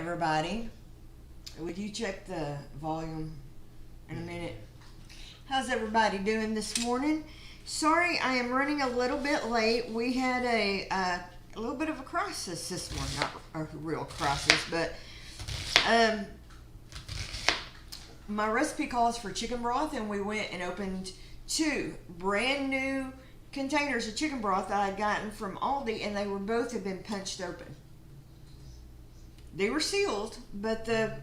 everybody. Would you check the volume in a minute? How's everybody doing this morning? Sorry, I am running a little bit late. We had a little bit of a crisis this morning. Not a real crisis, but my recipe calls for chicken broth, and we went and opened 2 brand new containers of chicken broth that I had gotten from Aldi, and they were both had been punched open. They were sealed, but the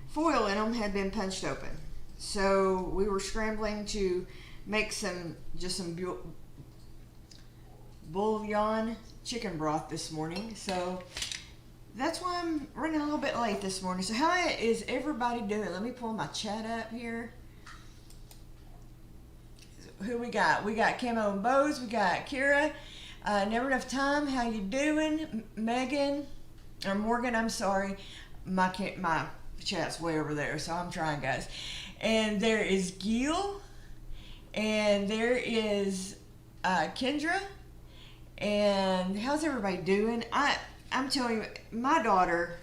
foil in them had been punched open. So we were scrambling to make some bouillon chicken broth this morning. So that's why I'm running a little bit late this morning. So how is everybody doing? Let me pull my chat up here. Who we got? We got Camo and Bose. We got Kira. Never Enough Time. How you doing? Megan. Or Morgan, I'm sorry. My chat's way over there, so I'm trying, guys. And there is Gil. And there is Kendra. And how's everybody doing? I'm telling you, my daughter...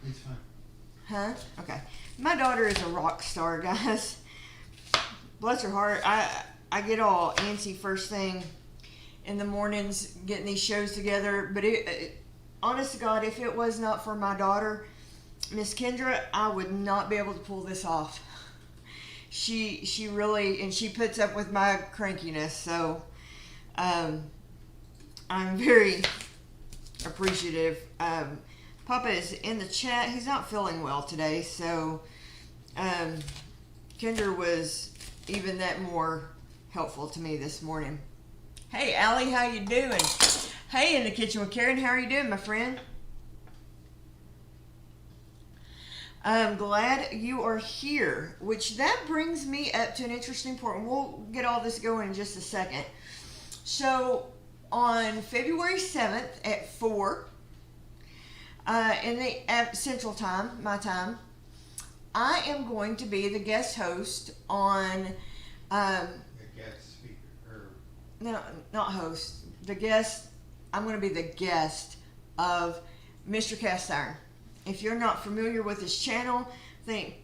It's fine. Huh? Okay. My daughter is a rock star, guys. Bless her heart. I get all antsy first thing in the mornings getting these shows together. But honest to God, if it was not for my daughter, Miss Kendra, I would not be able to pull this off. She really, and she puts up with my crankiness. So I'm very appreciative. Papa is in the chat. He's not feeling well today. So Kendra was even that more helpful to me this morning. Hey, Allie, how you doing? Hey, in the kitchen with Karen, how are you doing, my friend? I'm glad you are here, which that brings me up to an interesting point. We'll get all this going in just a second. So, on February 7th at 4, at Central Time, my time, I am going to be the guest host on... The guest speaker. No, not host. The guest... I'm going to be the guest of Mr. Cast Iron. If you're not familiar with his channel, I think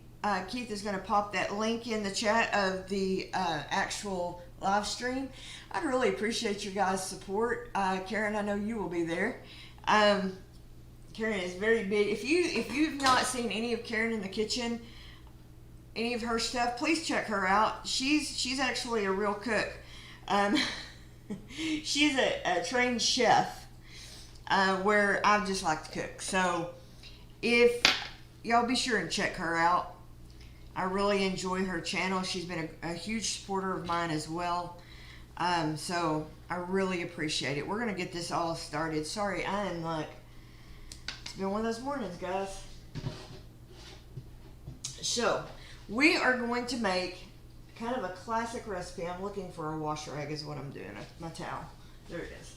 Keith is going to pop that link in the chat of the actual live stream. I'd really appreciate your guys' support. Karen, I know you will be there. Karen is very big. If you've not seen any of Karen in the kitchen, any of her stuff, please check her out. She's actually a real cook. She's a trained chef where I just like to cook. So if y'all be sure and check her out. I really enjoy her channel. She's been a huge supporter of mine as well. So I really appreciate it. We're going to get this all started. Sorry, I am like, it's been one of those mornings, guys. So we are going to make kind of a classic recipe. I'm looking for a wash rag is what I'm doing. My towel. There it is.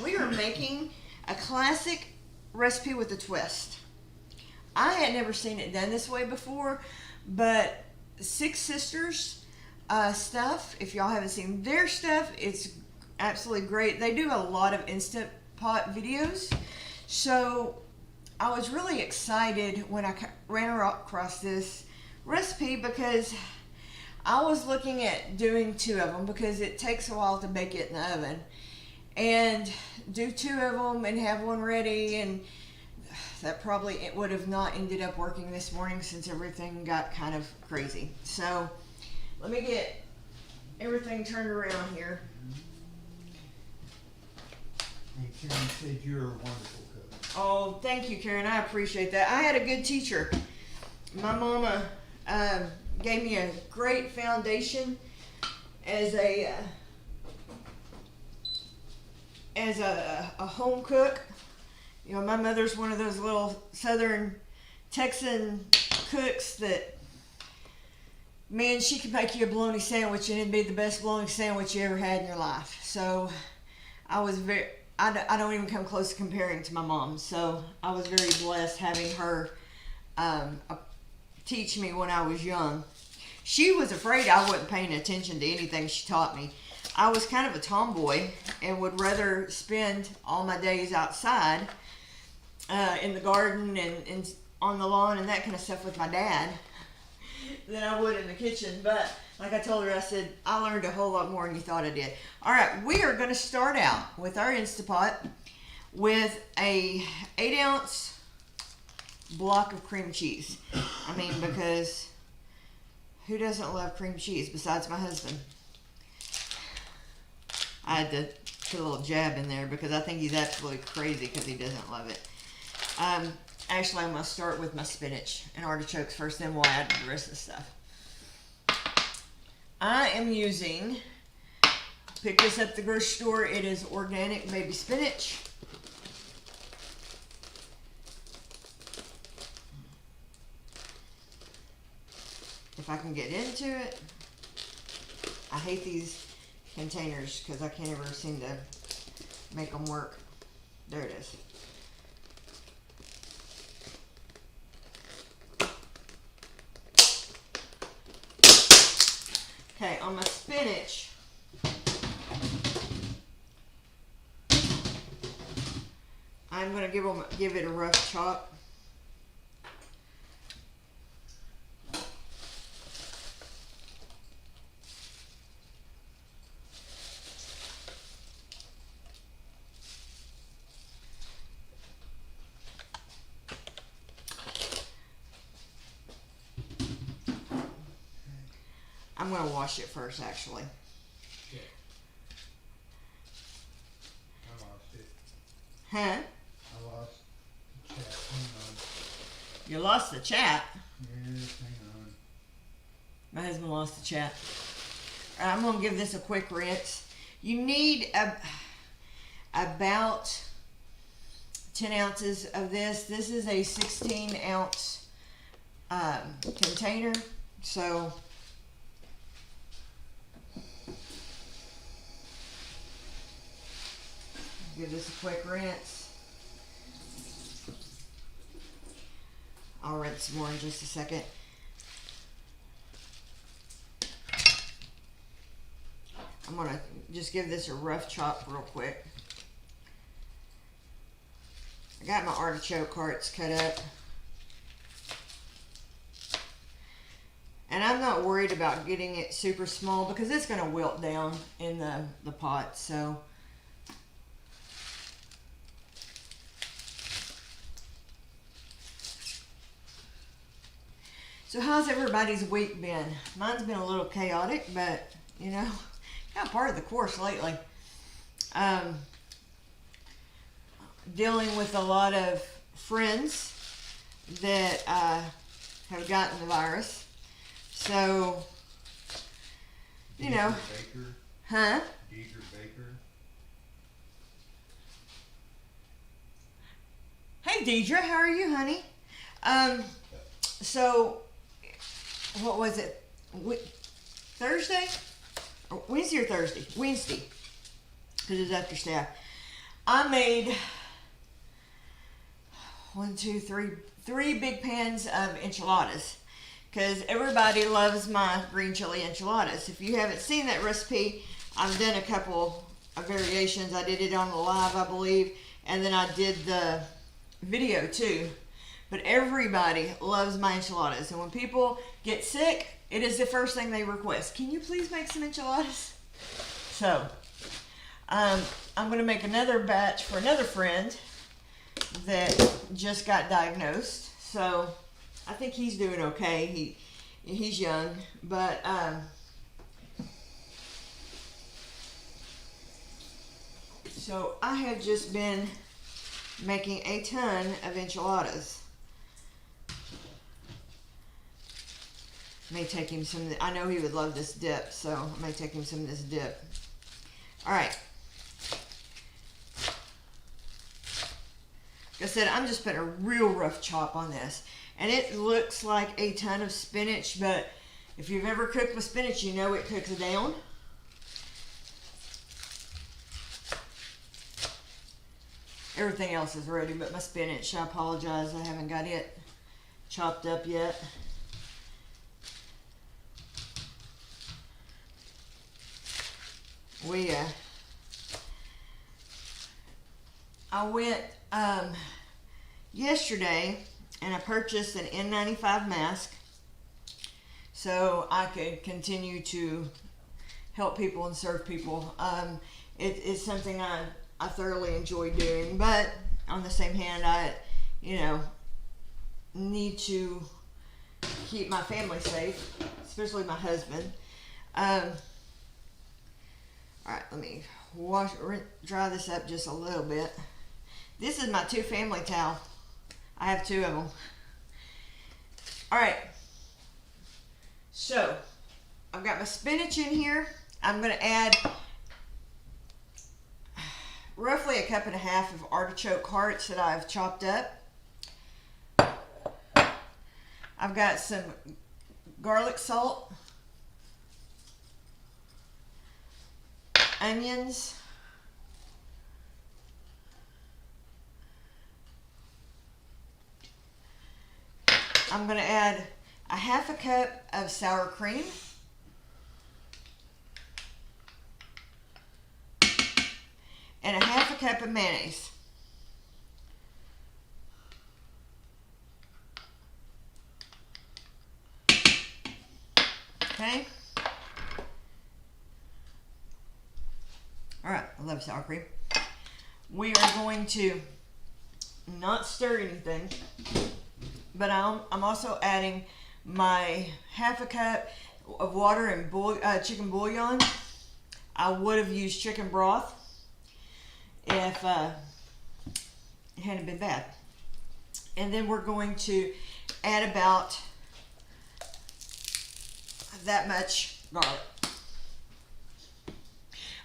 We are making a classic recipe with a twist. I had never seen it done this way before, but Six Sisters stuff, if y'all haven't seen their stuff, it's absolutely great. They do a lot of Instant Pot videos. So I was really excited when I ran across this recipe because I was looking at doing 2 of them because it takes a while to bake it in the oven, and do 2 of them and have one ready, and that probably it would have not ended up working this morning since everything got kind of crazy. So let me get everything turned around here. And Karen said you're a wonderful cook. Oh, thank you, Karen. I appreciate that. I had a good teacher. My mama gave me a great foundation as a home cook. You know, my mother's one of those little southern Texan cooks that, man, she could make you a bologna sandwich and it'd be the best bologna sandwich you ever had in your life. So I don't even come close to comparing to my mom. So I was very blessed having her teach me when I was young. She was afraid I wasn't paying attention to anything she taught me. I was kind of a tomboy and would rather spend all my days outside in the garden and on the lawn and that kind of stuff with my dad than I would in the kitchen. But like I told her, I said, I learned a whole lot more than you thought I did. All right, we are going to start out with our Instapot with a 8-ounce block of cream cheese. I mean, because who doesn't love cream cheese besides my husband? I had to put a little jab in there because I think he's absolutely crazy because he doesn't love it. Actually, I'm going to start with my spinach and artichokes first, then we'll add the rest of the stuff. I am using, pick this up at the grocery store, it is organic baby spinach. If I can get into it. I hate these containers because I can't ever seem to make them work. There it is. Okay, on my spinach, I'm going to give it a rough chop. I'm going to wash it first, actually. Yeah. I lost it. Huh? I lost the chat. Hang on. You lost the chat. Yes, hang on. My husband lost the chat. I'm going to give this a quick rinse. You need about 10 ounces of this. This is a 16-ounce container. So give this a quick rinse. I'll rinse some more in just a second. I'm gonna just give this a rough chop real quick. I got my artichoke hearts cut up. And I'm not worried about getting it super small because it's gonna wilt down in the pot, so. So how's everybody's week been? Mine's been a little chaotic, but you know, kind of part of the course lately. Dealing with a lot of friends that have gotten the virus. So, you know. Baker. Huh? Deidre Baker. Hey Deidre, how are you, honey? So, what was it? Thursday? Or Wednesday or Thursday? Wednesday. Because it's after staff. I made three big pans of enchiladas. Because everybody loves my green chili enchiladas. If you haven't seen that recipe, I've done a couple of variations. I did it on the live, I believe. And then I did the video too. But everybody loves my enchiladas. And when people get sick, it is the first thing they request. Can you please make some enchiladas? So, I'm going to make another batch for another friend that just got diagnosed. So, I think he's doing okay. He's young. But, so I have just been making a ton of enchiladas. May take him some. I know he would love this dip, so I may take him some of this dip. All right. Like I said, I'm just putting a real rough chop on this, and it looks like a ton of spinach. But if you've ever cooked with spinach, you know it cooks down. Everything else is ready, but my spinach. I apologize, I haven't got it chopped up yet. I went yesterday and I purchased an N95 mask so I could continue to help people and serve people. It's something I thoroughly enjoy doing, but on the same hand, I need to keep my family safe, especially my husband. Alright, let me dry this up just a little bit. This is my 2 family towel. I have 2 of them. Alright, so I've got my spinach in here. I'm going to add roughly 1.5 cups of artichoke hearts that I've chopped up. I've got some garlic salt, onions, I'm going to add 1/2 cup of sour cream, and 1/2 cup of mayonnaise. Okay. Alright, I love sour cream. We are going to not stir anything, but I'm also adding my 1/2 cup of water and chicken bouillon. I would have used chicken broth if it hadn't been bad. And then we're going to add about that much garlic.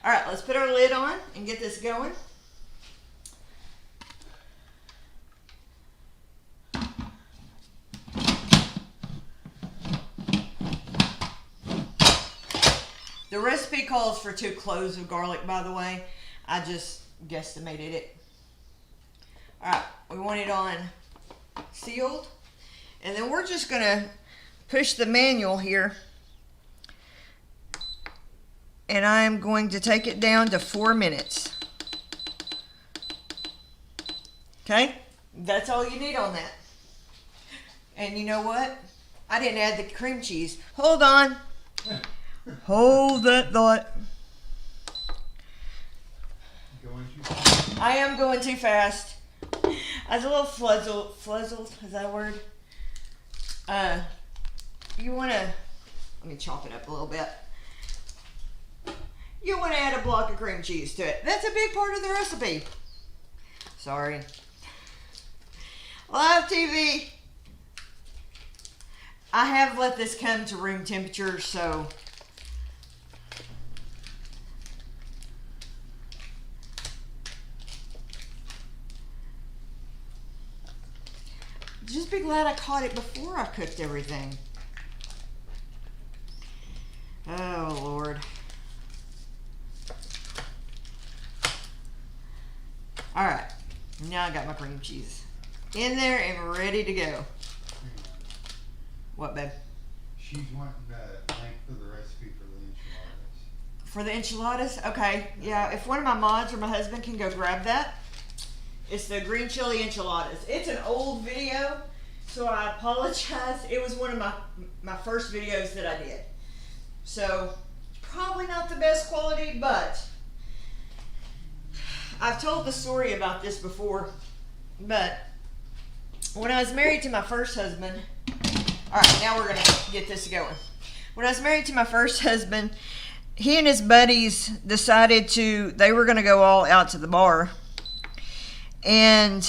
Alright, let's put our lid on and get this going. The recipe calls for 2 cloves of garlic, by the way. I just guesstimated it. Alright, we want it on sealed. And then we're just going to push the manual here. And I'm going to take it down to 4 minutes. Okay? That's all you need on that. And you know what? I didn't add the cream cheese. Hold on. Hold that thought. Going too fast. I am going too fast. I was a little fluzzled, is that a word? You want to, let me chop it up a little bit. You want to add a block of cream cheese to it. That's a big part of the recipe. Sorry. Live TV. I have let this come to room temperature, so just be glad I caught it before I cooked everything. Oh, Lord. Alright, now I got my cream cheese in there and ready to go. What, babe? She's wanting a link for the recipe for the enchiladas. For the enchiladas? Okay, yeah, if one of my mods or my husband can go grab that. It's the green chili enchiladas. It's an old video, so I apologize. It was one of my first videos that I did. So, probably not the best quality, but I've told the story about this before. But when I was married to my first husband, alright, now we're going to get this going. When I was married to my first husband, he and his buddies decided they were going to go all out to the bar. And,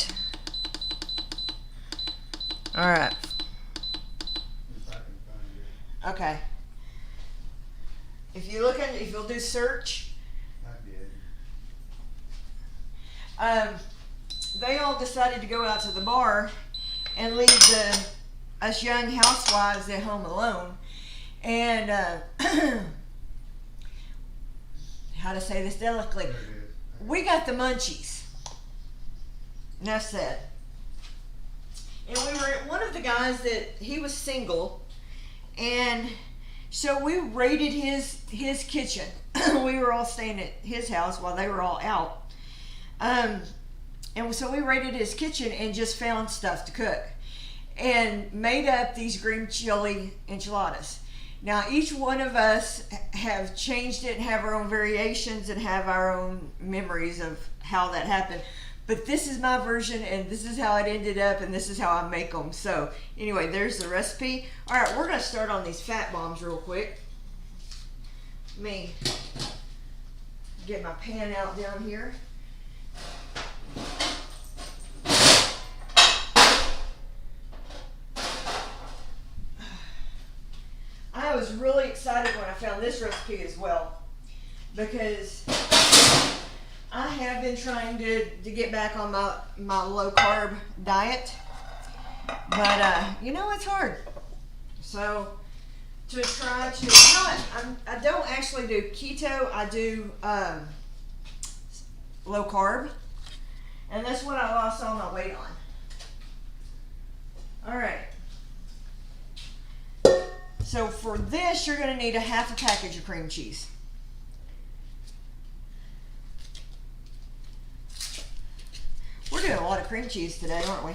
alright. Okay. If you'll do search. I did. They all decided to go out to the bar and leave us young housewives at home alone. And how to say this delicately? We got the munchies. Enough said. And we were at one of the guys that he was single, and so we raided his kitchen. We were all staying at his house while they were all out. And so we raided his kitchen and just found stuff to cook and made up these green chili enchiladas. Now each one of us have changed it and have our own variations and have our own memories of how that happened. But this is my version and this is how it ended up and this is how I make them. So anyway, there's the recipe. All right, we're gonna start on these fat bombs real quick. Let me get my pan out down here. I was really excited when I found this recipe as well because I have been trying to get back on my low carb diet, but you know, it's hard. So to try to, you know what, I don't actually do keto, I do low carb, and that's what I lost all my weight on. All right. So for this, you're going to need a half a package of cream cheese. We're doing a lot of cream cheese today, aren't we?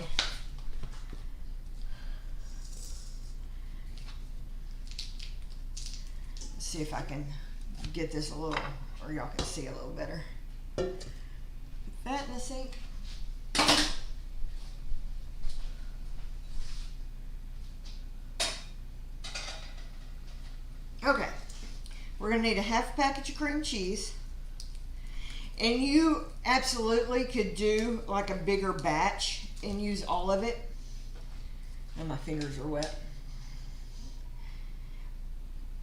Let's see if I can get this a little, or y'all can see a little better. Put that in the sink. Okay, we're going to need a half package of cream cheese, and you absolutely could do like a bigger batch and use all of it. And my fingers are wet.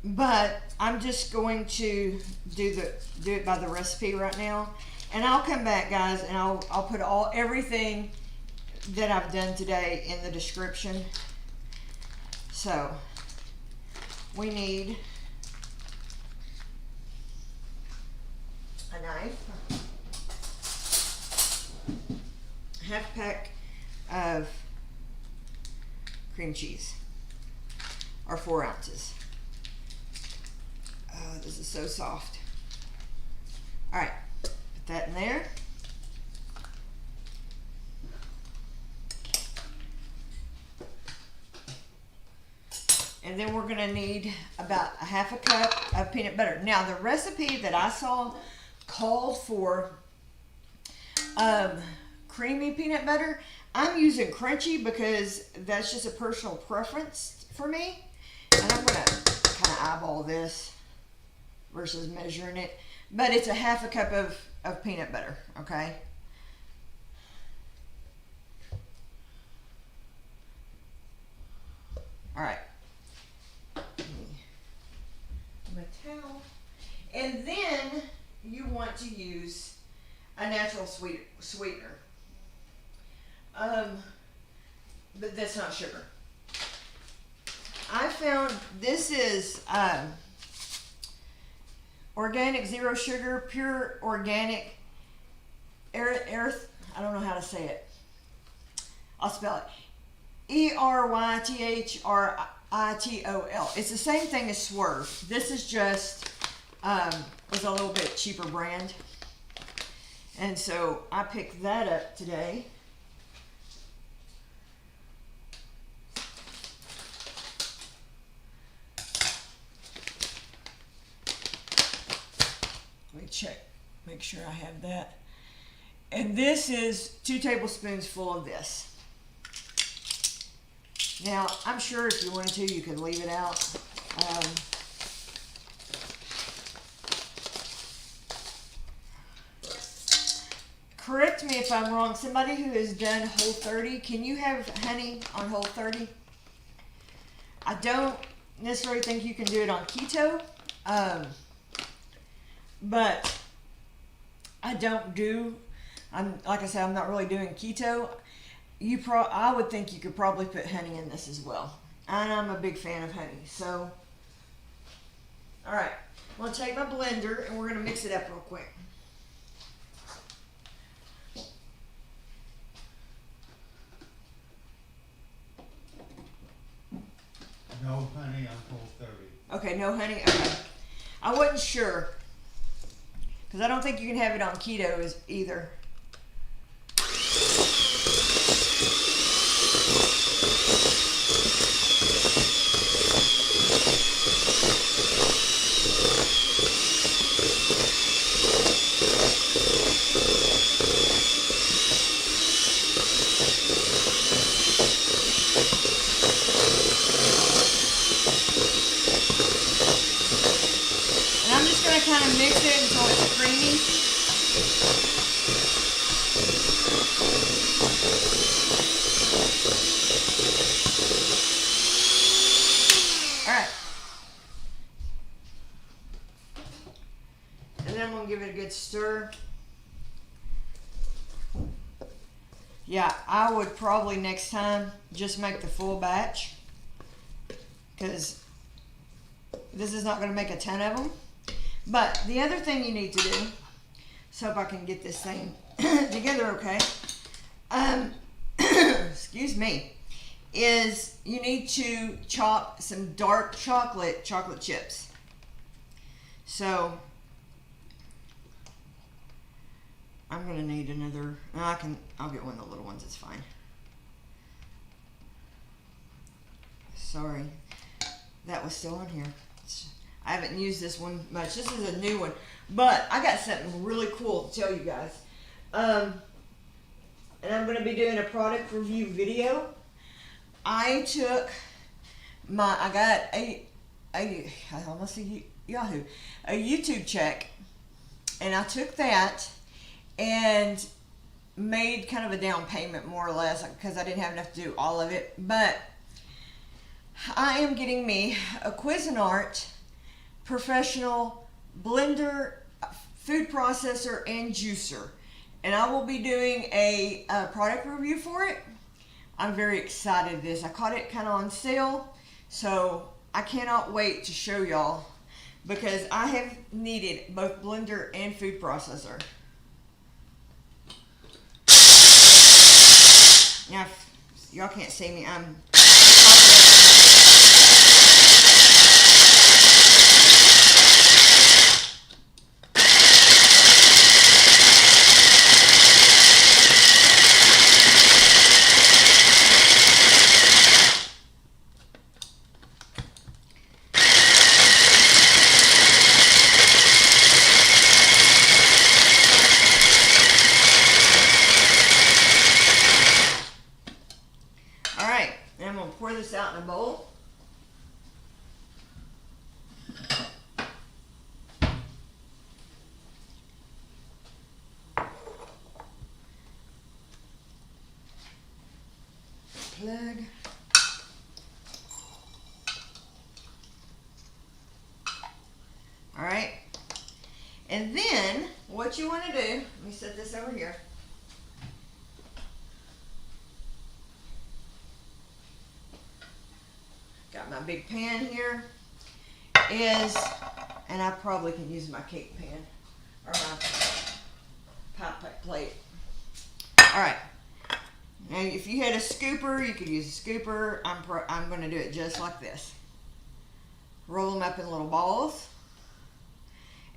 But I'm just going to do it by the recipe right now, and I'll come back, guys, and I'll put everything that I've done today in the description. So we need a knife, half pack of cream cheese, or 4 ounces. Oh, this is so soft. All right, put that in there. And then we're gonna need about a half a cup of peanut butter. Now the recipe that I saw called for creamy peanut butter. I'm using crunchy because that's just a personal preference for me. And I'm gonna kind of eyeball this versus measuring it. But it's a half a cup of peanut butter, okay? All right. My towel. And then you want to use a natural sweetener. But that's not sugar. I found this is organic, zero sugar, pure organic earth. I don't know how to say it. I'll spell it. ERYTHRITOL. It's the same thing as Swerve. This is just was a little bit cheaper brand, and so I picked that up today. Let me check, make sure I have that. And this is 2 tablespoons full of this. Now, I'm sure if you wanted to, you could leave it out. Correct me if I'm wrong. Somebody who has done Whole30, can you have honey on Whole30? I don't necessarily think you can do it on keto, but I don't do. Like I said, I'm not really doing keto. I would think you could probably put honey in this as well. And I'm a big fan of honey. So, all right. I'm going to take my blender and we're going to mix it up real quick. No honey on Whole30. Okay, no honey? Okay. I wasn't sure. Because I don't think you can have it on keto either. to kind of mix it until it's creamy. All right. And then I'm going to give it a good stir. Yeah, I would probably next time just make the full batch, because this is not going to make a ton of them. But the other thing you need to do, so if I can get this thing together okay, excuse me, is you need to chop some dark chocolate chips. So I'm gonna need another. I'll get one of the little ones. It's fine. Sorry, that was still on here. I haven't used this one much. This is a new one, but I got something really cool to tell you guys. And I'm gonna be doing a product review video. I got a YouTube check, and I took that and made kind of a down payment, more or less, because I didn't have enough to do all of it. But I am getting me a Cuisinart professional blender, food processor, and juicer, and I will be doing a product review for it. I'm very excited this. I caught it kind of on sale, so I cannot wait to show y'all, because I have needed both blender and food processor. Now, y'all can't see me. I'm pour this out in a bowl. Plug. All right. And then what you want to do, let me set this over here. Got my big pan here, and I probably can use my cake pan or my pie plate. All right. Now, if you had a scooper, you could use a scooper. I'm going to do it just like this. Roll them up in little balls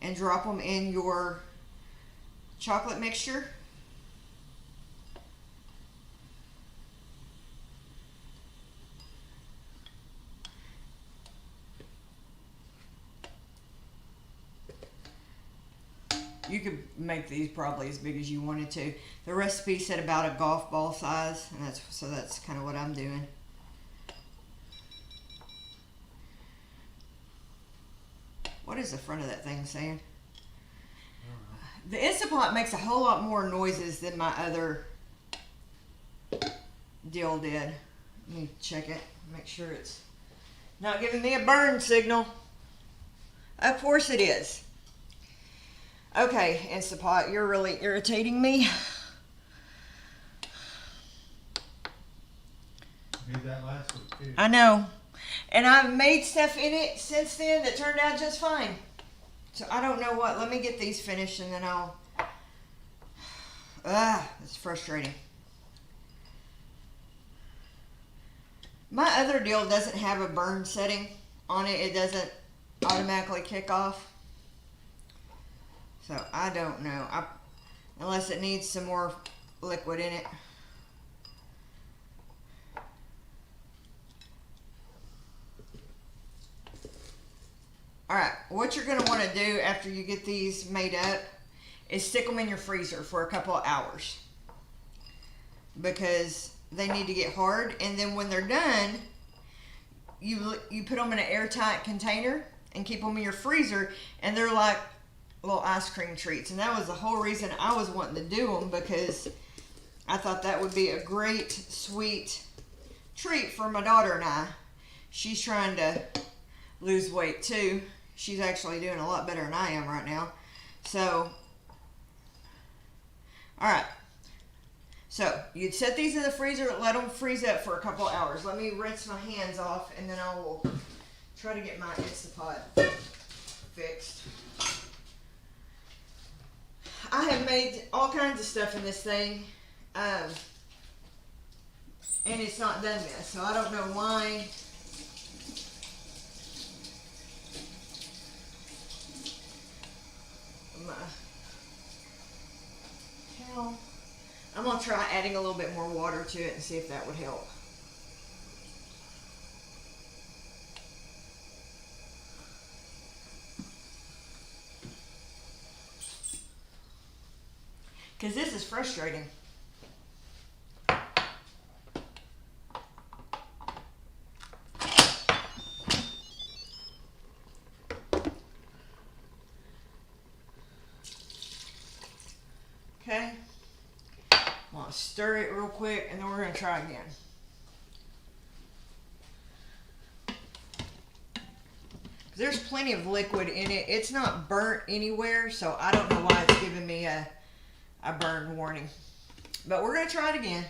and drop them in your chocolate mixture. You could make these probably as big as you wanted to. The recipe said about a golf ball size, and that's kind of what I'm doing. What is the front of that thing saying? The Instant Pot makes a whole lot more noises than my other deal did. Let me check it, make sure it's not giving me a burn signal. Of course it is. Okay, Instant Pot, you're really irritating me. Made that last one too. I know. And I've made stuff in it since then that turned out just fine. So I don't know what. Let me get these finished and then I'll... it's frustrating. My other deal doesn't have a burn setting on it. It doesn't automatically kick off. So I don't know, unless it needs some more liquid in it. Alright, what you're going to want to do after you get these made up is stick them in your freezer for a couple of hours, because they need to get hard, and then when they're done, you put them in an airtight container and keep them in your freezer, and they're like little ice cream treats, and that was the whole reason I was wanting to do them, because I thought that would be a great sweet treat for my daughter and I. She's trying to lose weight too. She's actually doing a lot better than I am right now. So, alright. So, you'd set these in the freezer, let them freeze up for a couple hours. Let me rinse my hands off, and then I will try to get my Instapot fixed. I have made all kinds of stuff in this thing, and it's not done yet, so I don't know why. I'm going to try adding a little bit more water to it and see if that would help. Because this is frustrating. Okay. I'm going to stir it real quick, and then we're going to try again. There's plenty of liquid in it. It's not burnt anywhere, so I don't know why it's giving me a burn warning. But we're going to try it again.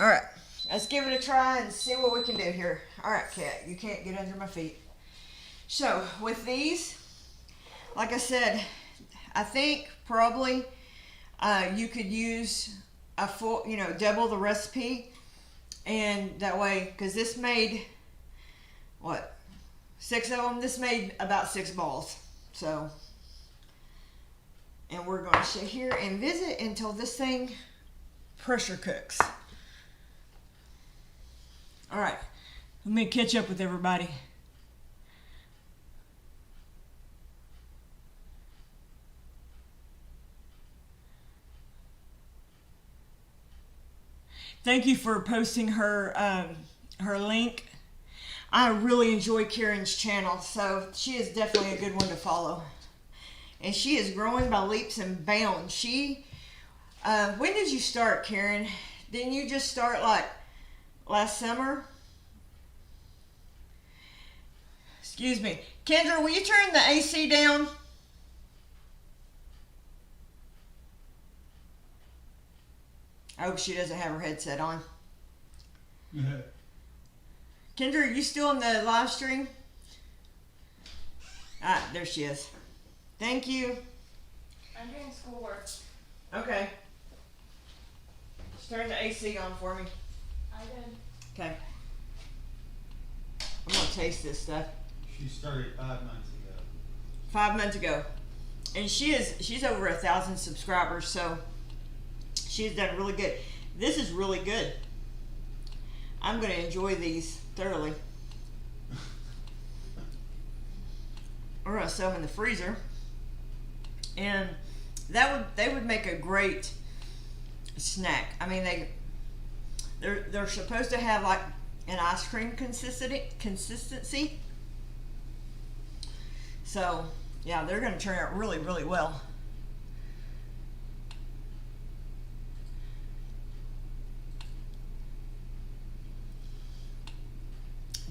All right, let's give it a try and see what we can do here. All right, Kat, you can't get under my feet. So with these, like I said, I think probably you could use a full, double the recipe, and that way, because this made, what, 6 of them? This made about 6 balls. So, and we're going to sit here and visit until this thing pressure cooks. All right, let me catch up with everybody. Thank you for posting her her link. I really enjoy Karen's channel, so she is definitely a good one to follow. And she is growing by leaps and bounds. She, when did you start, Karen? Didn't you just start like last summer? Excuse me. Kendra, will you turn the AC down? I hope she doesn't have her headset on. Kendra, are you still in the live stream? Ah, there she is. Thank you. I'm doing schoolwork. Okay. Just turn the AC on for me. I did. Okay. I'm gonna taste this stuff. She started 5 months ago. 5 months ago. And she's over 1,000 subscribers, so she's done really good. This is really good. I'm gonna enjoy these thoroughly. We're gonna set them in the freezer. And they would make a great snack. I mean, they're supposed to have like an ice cream consistency. So yeah, they're going to turn out really, really well.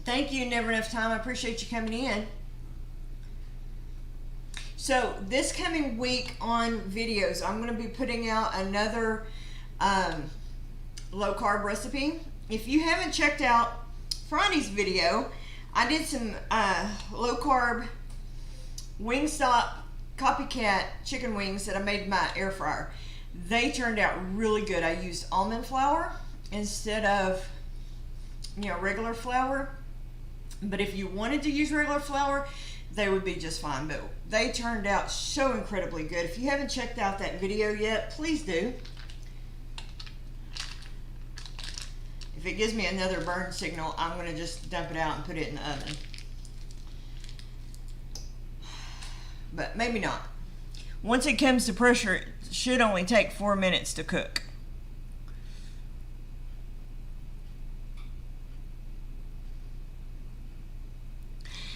Thank you, Never Enough Time. I appreciate you coming in. So this coming week on videos, I'm going to be putting out another low carb recipe. If you haven't checked out Friday's video, I did some low carb Wingstop copycat chicken wings that I made in my air fryer. They turned out really good. I used almond flour instead of regular flour. But if you wanted to use regular flour, they would be just fine. But they turned out so incredibly good. If you haven't checked out that video yet, please do. If it gives me another burn signal, I'm going to just dump it out and put it in the oven. but maybe not. Once it comes to pressure, it should only take 4 minutes to cook.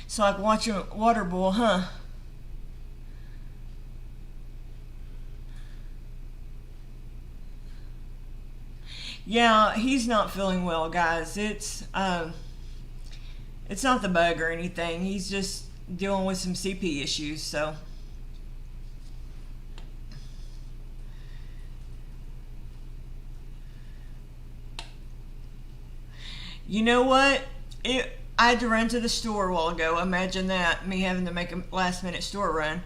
It's like watching water boil, huh? Yeah, he's not feeling well, guys. It's not the bug or anything. He's just dealing with some CP issues, so. You know what? I had to run to the store a while ago. Imagine that, me having to make a last minute store run.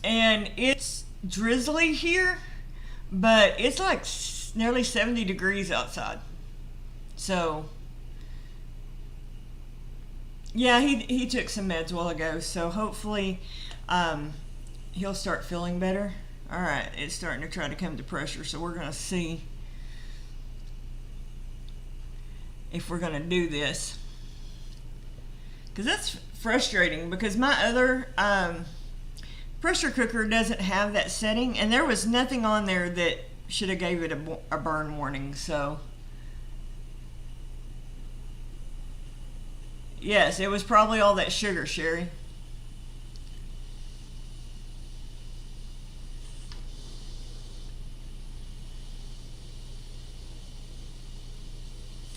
And it's drizzly here, but it's like nearly 70 degrees outside. So, yeah, he took some meds a while ago, so hopefully he'll start feeling better. All right, it's starting to try to come to pressure, so we're going to see if we're going to do this. Because that's frustrating, because my other pressure cooker doesn't have that setting, and there was nothing on there that should have gave it a burn warning. So yes, it was probably all that sugar, Sherry.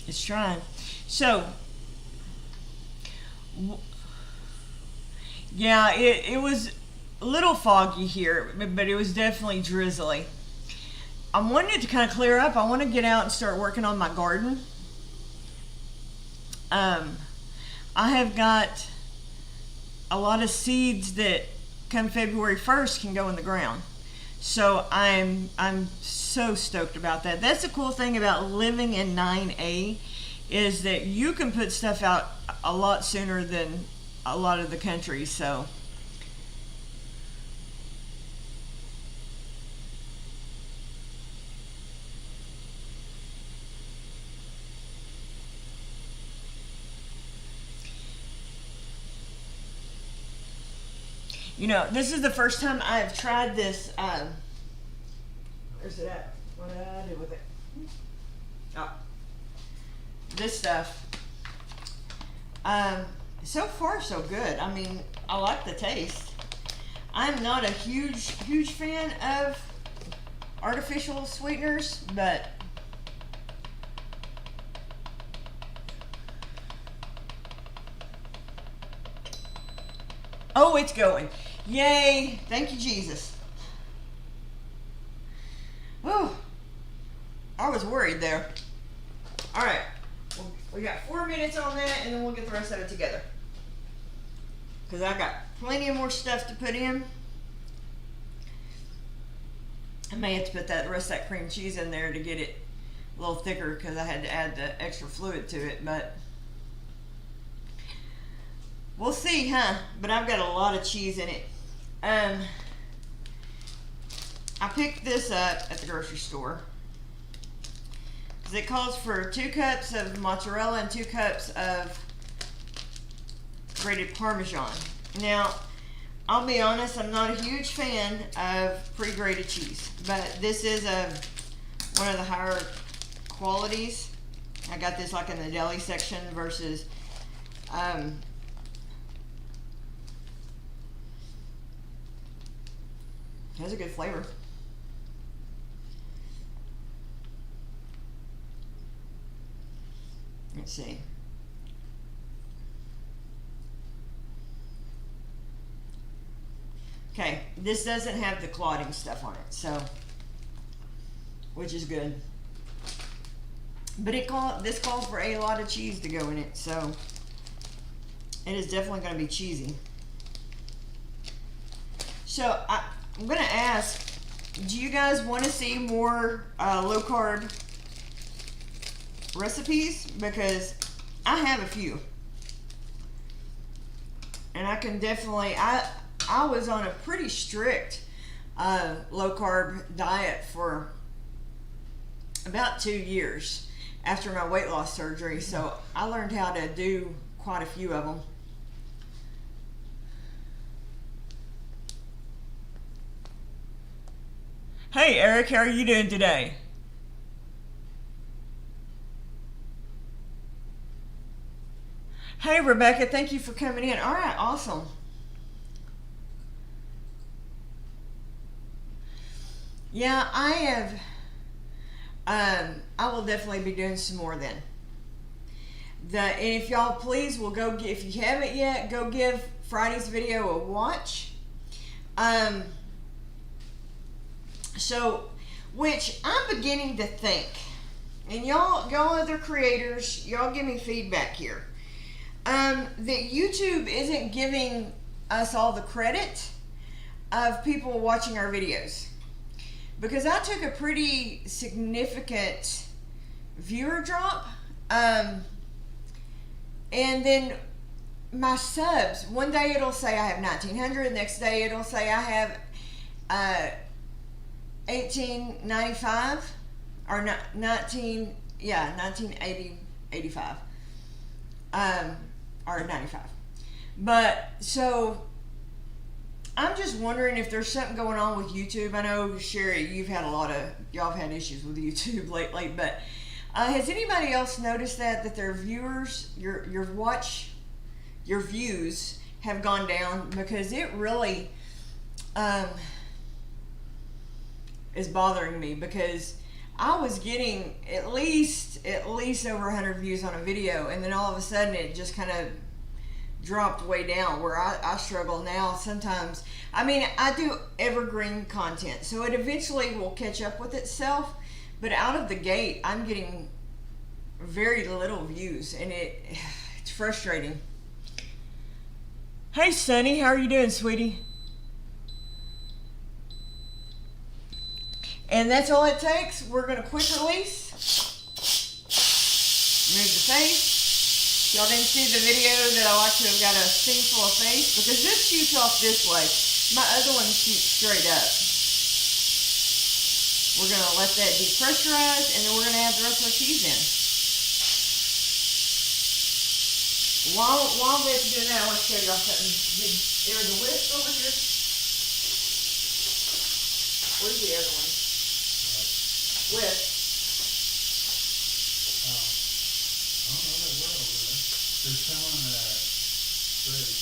It's trying. So yeah, it was a little foggy here, but it was definitely drizzly. I'm wanting it to kind of clear up. I want to get out and start working on my garden. I have got a lot of seeds that come February 1st can go in the ground. So I'm so stoked about that. That's the cool thing about living in 9A, is that you can put stuff out a lot sooner than a lot of the country. So you know, this is the first time I've tried this. Where's it at? What did I do with it? Oh, this stuff. So far, so good. I mean, I like the taste. I'm not a huge fan of artificial sweeteners, but oh, it's going. Yay. Thank you, Jesus. Oh, I was worried there. All right. We got 4 minutes on that, and then we'll get the rest of it together. Because I got plenty of more stuff to put in. I may have to put the rest of that cream cheese in there to get it a little thicker, because I had to add the extra fluid to it, but we'll see, huh? But I've got a lot of cheese in it. I picked this up at the grocery store because it calls for 2 cups of mozzarella and 2 cups of grated Parmesan. Now, I'll be honest, I'm not a huge fan of pre-grated cheese, but this is one of the higher qualities. I got this like in the deli section versus has a good flavor. Let's see. Okay, this doesn't have the clotting stuff on it, so, which is good. But this calls for a lot of cheese to go in it, so it is definitely going to be cheesy. So I'm going to ask, do you guys want to see more low carb recipes? Because I have a few. And I can definitely, I was on a pretty strict low carb diet for about 2 years after my weight loss surgery. So I learned how to do quite a few of them. Hey Eric, how are you doing today? Hey Rebecca, thank you for coming in. All right, awesome. Yeah, I have. I will definitely be doing some more then. And if y'all please will go, if you haven't yet, go give Friday's video a watch. So, which I'm beginning to think, and y'all other creators, y'all give me feedback here, that YouTube isn't giving us all the credit of people watching our videos. Because I took a pretty significant viewer drop, and then my subs, one day it'll say I have 1,900, next day it'll say I have 1895 or 1985 or 95. But so I'm just wondering if there's something going on with YouTube. I know Sherry, y'all have had issues with YouTube lately, but has anybody else noticed that their viewers, your views have gone down? Because it really is bothering me, because I was getting at least over 100 views on a video, and then all of a sudden it just kind of dropped way down, where I struggle now sometimes. I mean, I do evergreen content, so it eventually will catch up with itself, but out of the gate I'm getting very little views, and it's frustrating. Hey Sunny, how are you doing, sweetie? And that's all it takes. We're going to quick release. Move the face. Y'all didn't see the video that I like to have got a scene full of face, because this shoots off this way. My other one shoots straight up. We're going to let that depressurize, and then we're going to add the rest of our cheese in. While that's doing that, I want to show y'all something. There's a whisk over here. Where's the other one? Whisk. I don't know that well over there. There's some on the fridge.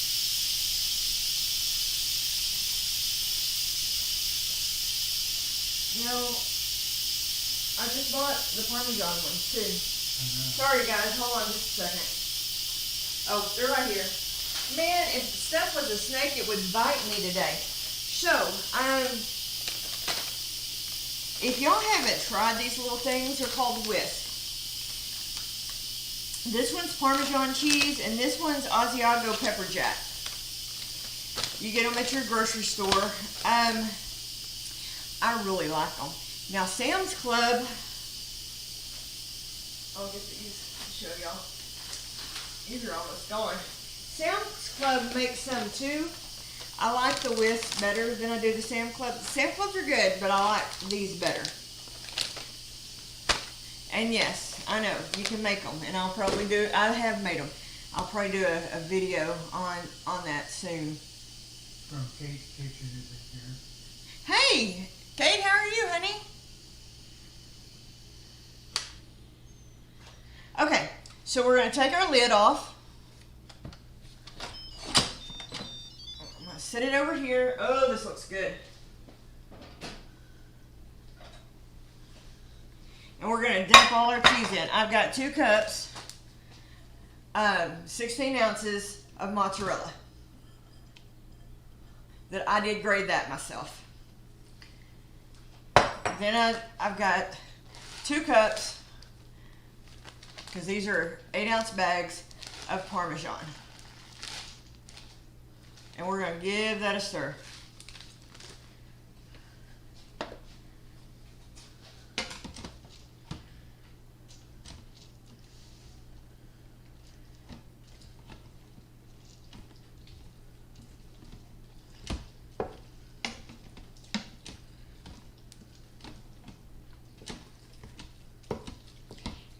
You know, I just bought the Parmesan ones too. I Sorry guys, hold on just a second. Oh, they're right here. Man, if stuff was a snake, it would bite me today. So, if y'all haven't tried these little things, they're called whisk. This one's Parmesan cheese, and this one's Asiago pepper jack. You get them at your grocery store. I really like them. Now, Sam's Club, I'll get these to show y'all. These are almost gone. Sam's Club makes some too. I like the whisk better than I do the Sam Club. The Sam Clubs are good, but I like these better. And yes, I know, you can make them, and I'll probably do, I have made them. I'll probably do a video on that soon. From Kate's Kitchen is in here. Hey, Kate, how are you, honey? Okay, so we're going to take our lid off. I'm going to set it over here. Oh, this looks good. And we're going to dump all our cheese in. I've got 2 cups, 16 ounces of mozzarella. That I did grade that myself. Then I've got 2 cups, because these are 8-ounce bags of Parmesan. And we're going to give that a stir.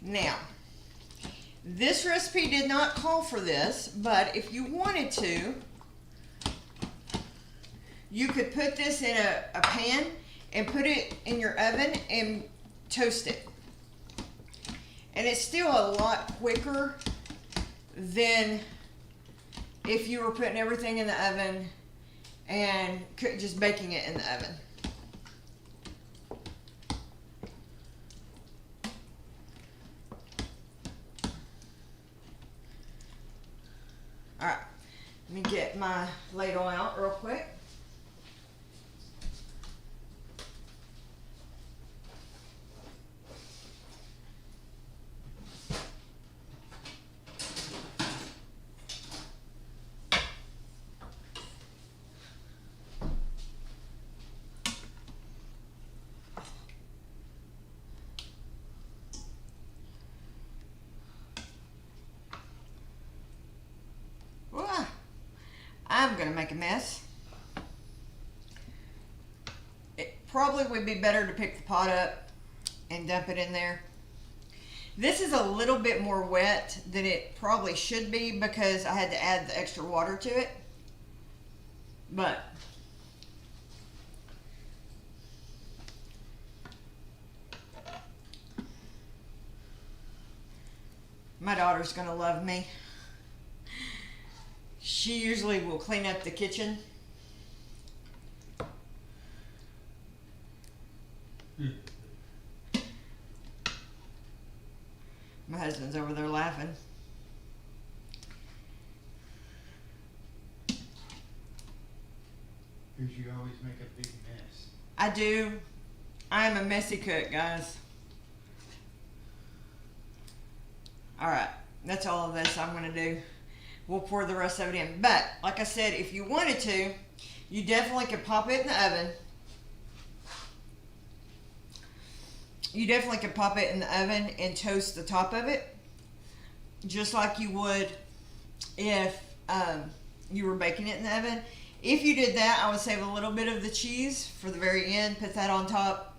Now, this recipe did not call for this, but if you wanted to, you could put this in a pan and put it in your oven and toast it. And it's still a lot quicker than if you were putting everything in the oven and just baking it in the oven. Alright, let me get my ladle out real quick. I'm gonna make a mess. It probably would be better to pick the pot up and dump it in there. This is a little bit more wet than it probably should be because I had to add the extra water to it. But my daughter's gonna love me. She usually will clean up the kitchen. My husband's over there laughing. Because you always make a big mess. I do. I am a messy cook, guys. Alright, that's all of this I'm going to do. We'll pour the rest of it in. But, like I said, if you wanted to, you definitely could pop it in the oven. You definitely could pop it in the oven and toast the top of it. Just like you would if you were baking it in the oven. If you did that, I would save a little bit of the cheese for the very end. Put that on top.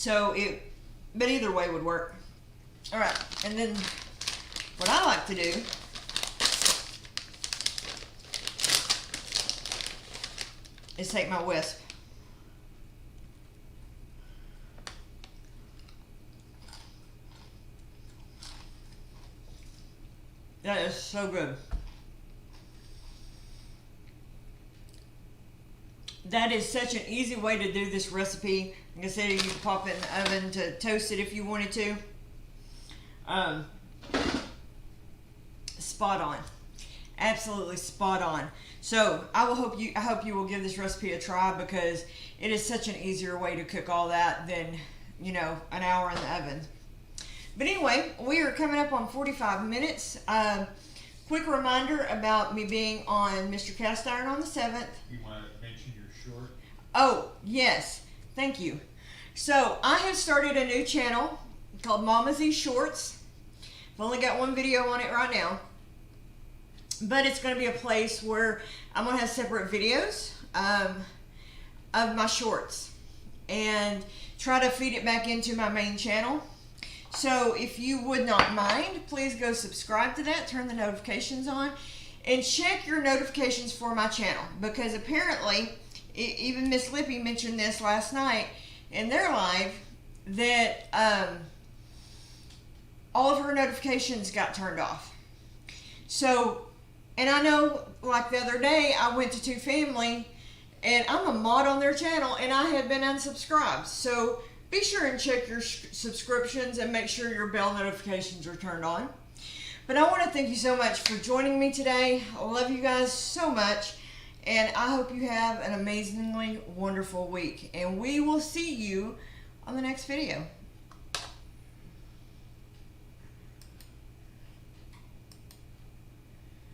But either way would work. Alright, and then what I like to do is take my whisk. That is so good. That is such an easy way to do this recipe. Like I said, you can pop it in the oven to toast it if you wanted to. Spot on. Absolutely spot on. So I hope you will give this recipe a try because it is such an easier way to cook all that than, you know, an hour in the oven. But anyway, we are coming up on 45 minutes. Quick reminder about me being on Mr. Cast Iron on the 7th. You want to mention your short? Oh, yes. Thank you. So I have started a new channel called Mama Z Shorts. I've only got one video on it right now. But it's going to be a place where I'm going to have separate videos of my shorts and try to feed it back into my main channel. So if you would not mind, please go subscribe to that, turn the notifications on, and check your notifications for my channel. Because apparently, even Miss Lippy mentioned this last night in their live, that all of her notifications got turned off. So, and I know, like the other day, I went to Two Family, and I'm a mod on their channel, and I had been unsubscribed. So be sure and check your subscriptions and make sure your bell notifications are turned on. But I want to thank you so much for joining me today. I love you guys so much, and I hope you have an amazingly wonderful week. And we will see you on the next video.